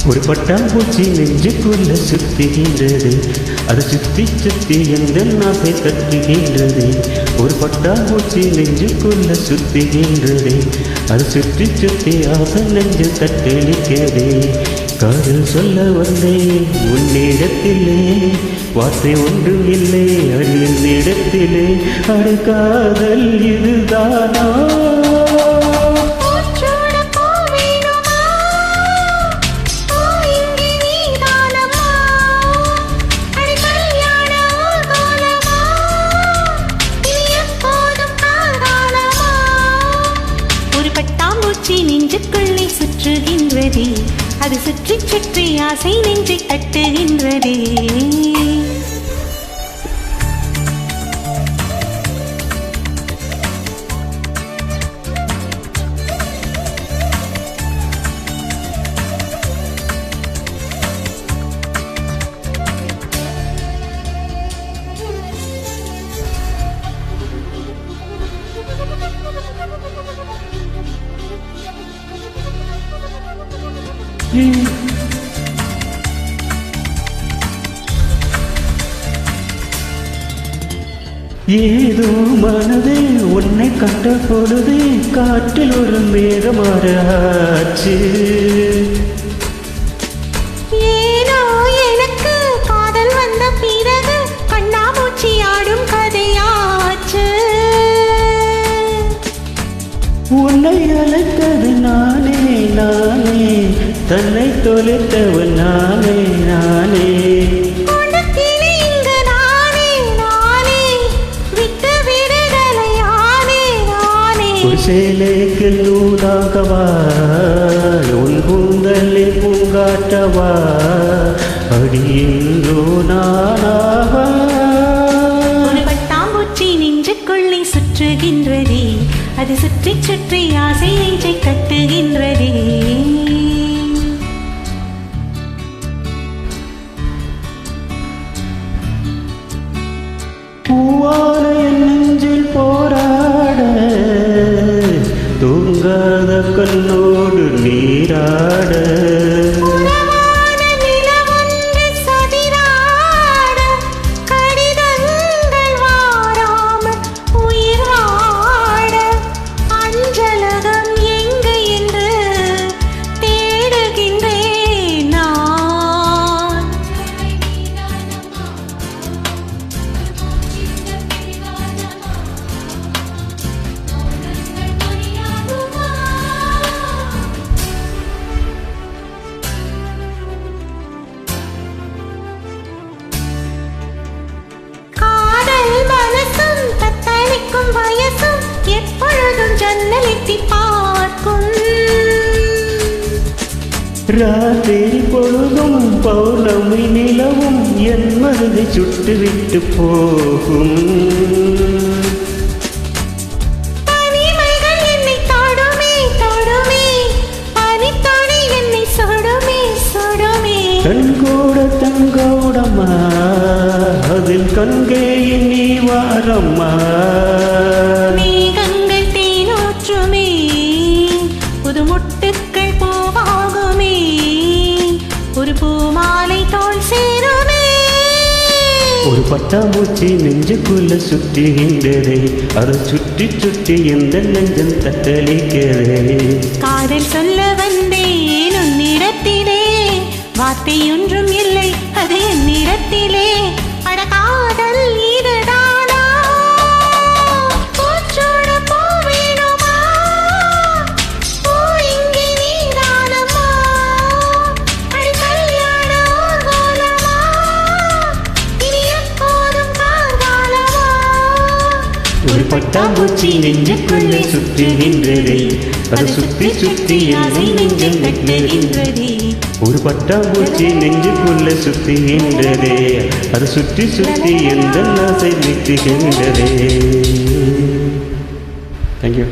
ஒரு பட்டாம்பூச்சி நெஞ்சுக்குள்ள சுத்துகின்றது, அது சுத்தி சுத்தி எந்த நாசை தட்டுகின்றது. ஒரு பட்டாம்பூச்சி நெஞ்சுக்குள்ள சுத்துகின்றது, அது சுற்றி சுத்தி ஆசை நெஞ்சு தட்டளிக்கிறது. காதல் சொல்ல வந்தேன் உன்னிடத்திலே, வார்த்தை ஒன்றும் இல்லை அடியிடத்திலே. அடு காதல் இதுதானா? நெஞ்சுக்குள்ளே சுற்றுகின்றதே, அது சுற்றி சுற்றி ஆசை நெஞ்சை தட்டுகின்றதே. ஏதோ மனதே உன்னை கண்ட பொழுது காற்றில் ஒரு மேகமாறாச்சு. ஏனோ எனக்கு காதல் வந்த பிறகு கண்ணாமூச்சி ஆடும் கதையாச்சு. உன்னை அழைத்தது நானே நானே, தன்னை தொலைத்தவன் நானே நானே. ஒரு சேலைக்கு நூலாகவா, உன் கூந்தலில் பூங்காட்டவா, அடியோ நானாவா. ஒரு பட்டாம்பூச்சி நெஞ்சுக்குள்ளே சுற்றுகின்றதே, அது சுற்றி சுற்றி ஆசை நெஞ்சை கட்டுகின்றதே. பூவான என் நெஞ்சில் போராட, தூங்காத கண்ணோடு நீராட. எப்பொழுதும் ஜன்னலிட்டி பார்க்கும் ராத்திரி பொழுதும் பௌர்ணமி நிலவும் என் மனதை சுட்டுவிட்டு போகும். பனிமைகள் என்னை தொடுமே தொடுமே, பனித்துளி என்னை சுடுமே சுடுமே. கண்கூட தங்கோடம்மா, அதில் கண்கையின் நீ வாரம்மா. புது முட்டுக்கள் பூவாகுமே, ஒரு பூமாலை தோல் சேருமே. ஒரு பட்டாம்பூச்சி நெஞ்சுக்குள்ள சுற்றுகின்றதே, அதை சுற்றி சுற்றி எந்த நெஞ்சம் தத்தளிக்கிறதே. காதல் சொல்ல வந்தேன் உன்னிடத்திலே, வார்த்தை ஒன்றும் இல்லை அது என்னிடத்திலே. அட காதல் இதுதானா? ஒரு பட்டாம்பூச்சி நெஞ்சுக்குள்ளே சுற்றுகின்றதே, அது சுற்றி சுற்றி ஆசை நெஞ்சம் தட்டுகின்றதே. ஒரு பட்டாம்பூச்சி நெஞ்சுக்குள்ளே சுற்றுகின்றதே, அது சுற்றி சுற்றி எந்த ஆசை நிற்கின்றதே. தேங்க்யூ.